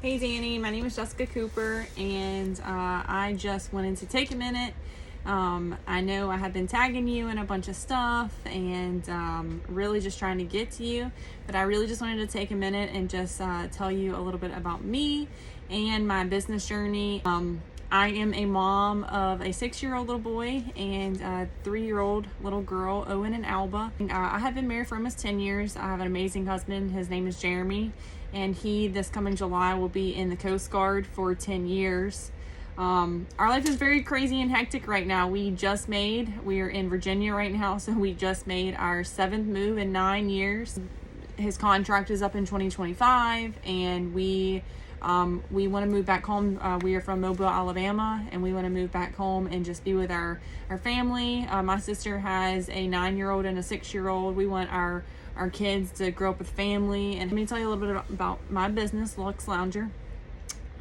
Hey Danny, my name is Jessica Cooper, and I just wanted to take a minute. I know I have been tagging you in a bunch of stuff and really just trying to get to you, but I really just wanted to take a minute and just tell you a little bit about me and my business journey. I am a mom of a 6-year-old little boy and a 3-year-old little girl, Owen and Alba. I have been married for almost 10 years. I have an amazing husband. His name is Jeremy, and he, this coming July, will be in the Coast Guard for 10 years. Our life is very crazy and hectic right now. We are in Virginia right now, so we just made our 7th move in 9 years. His contract is up in 2025, and we want to move back home. We are from Mobile, Alabama, and we want to move back home and just be with our family. My sister has a 9-year-old and a 6-year-old. We want our kids to grow up with family. And let me tell you a little bit about my business, Lux Lounger.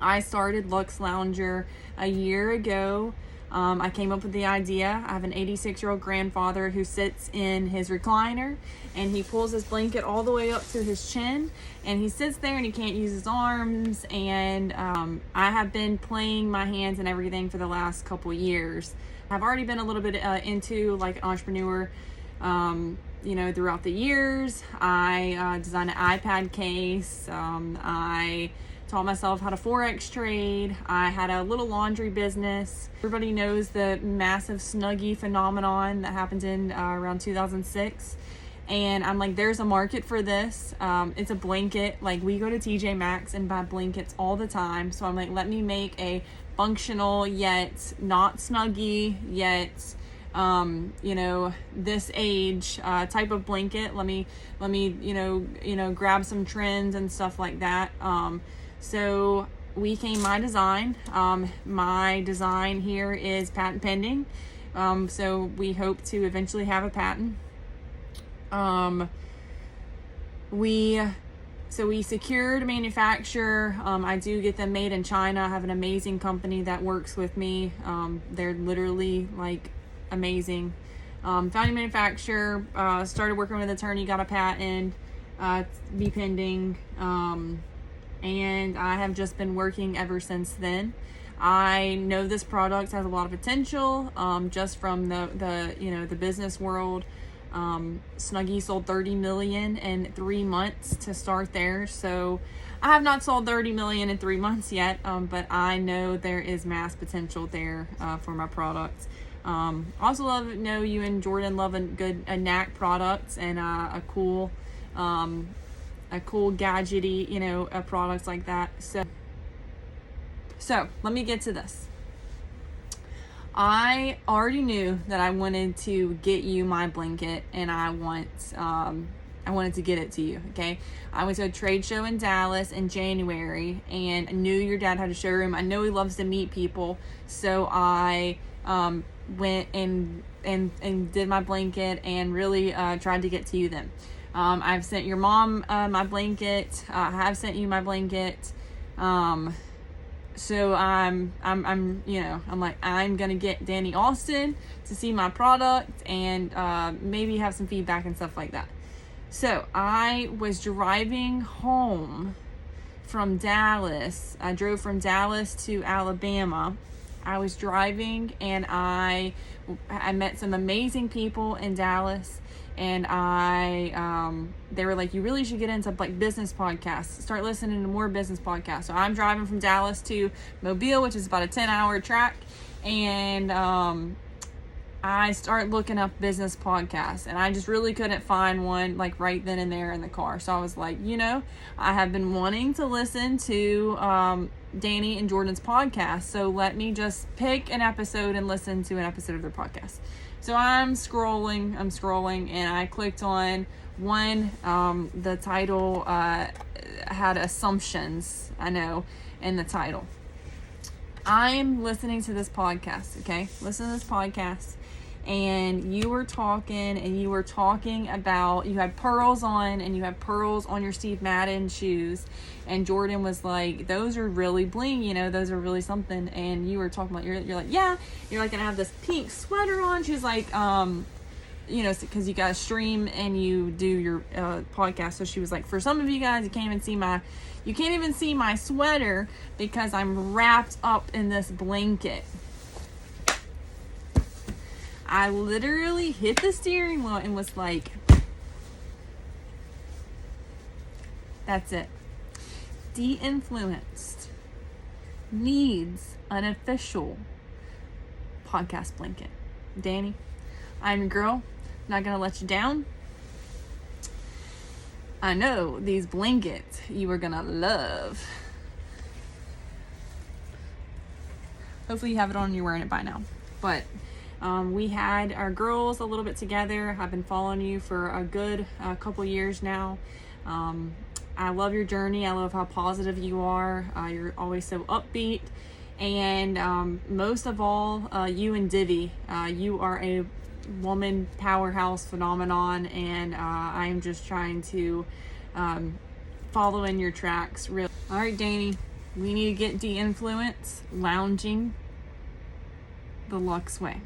I started Lux Lounger a year ago. I came up with the idea. I have an 86-year-old grandfather who sits in his recliner, and he pulls his blanket all the way up to his chin, and he sits there and he can't use his arms. And I have been playing my hands and everything for the last couple years. I've already been a little bit into like an entrepreneur throughout the years. I designed an iPad case. I taught myself how to Forex trade. I had a little laundry business. Everybody knows the massive Snuggie phenomenon that happened in around 2006. And I'm like, there's a market for this. It's a blanket. Like, we go to TJ Maxx and buy blankets all the time. So I'm like, let me make a functional yet not Snuggie yet this age type of blanket. Let me grab some trends and stuff like that. So we came my design. My design here is patent pending. So we hope to eventually have a patent. We secured a manufacturer. I do get them made in China. I have an amazing company that works with me. They're literally like amazing. Found a manufacturer, started working with an attorney, got a patent, be pending. And I have just been working ever since then. I know this product has a lot of potential, just from the business world. Snuggie sold 30 million in 3 months to start there. So I have not sold 30 million in 3 months yet, but I know there is mass potential there for my products. Also know you and Jordan love a knack products and a cool gadgety, products like that. So let me get to this. I already knew that I wanted to get you my blanket, and I wanted to get it to you. Okay. I went to a trade show in Dallas in January, and I knew your dad had a showroom. I know he loves to meet people. So I, went and did my blanket and really, tried to get to you then. I've sent your mom my blanket. I have sent you my blanket. So I'm like, I'm gonna get Danny Austin to see my product and maybe have some feedback and stuff like that. So I was driving home from Dallas. I drove from Dallas to Alabama. I was driving, and I met some amazing people in Dallas. And they were like, you really should get into like business podcasts, start listening to more business podcasts. So I'm driving from Dallas to Mobile, which is about a 10-hour track. And, I start looking up business podcasts, and I just really couldn't find one like right then and there in the car. So I was like, I have been wanting to listen to, Danny and Jordan's podcast. So let me just pick an episode and listen to an episode of their podcast. So I'm scrolling, and I clicked on one. The title had assumptions, I know, in the title. I'm listening to this podcast, okay? Listen to this podcast. And you were talking about, you had pearls on, and you had pearls on your Steve Madden shoes. And Jordan was like, those are really bling, those are really something. And you were talking about, you're like, yeah, you're like, and I have this pink sweater on. She's like, you know, because you guys stream and you do your podcast. So she was like, for some of you guys, you can't even see my sweater because I'm wrapped up in this blanket. I literally hit the steering wheel and was like, that's it. De-influenced needs an official podcast blanket. Danny, I'm your girl. Not gonna let you down. I know these blankets you are gonna love. Hopefully you have it on and you're wearing it by now. But we had our girls a little bit together. I've been following you for a good couple years now. I love your journey. I love how positive you are. You're always so upbeat. And most of all, you and Divi, you are a woman powerhouse phenomenon, and I am just trying to follow in your tracks. Really. All right, Danny, we need to get de-influence lounging the Lux way.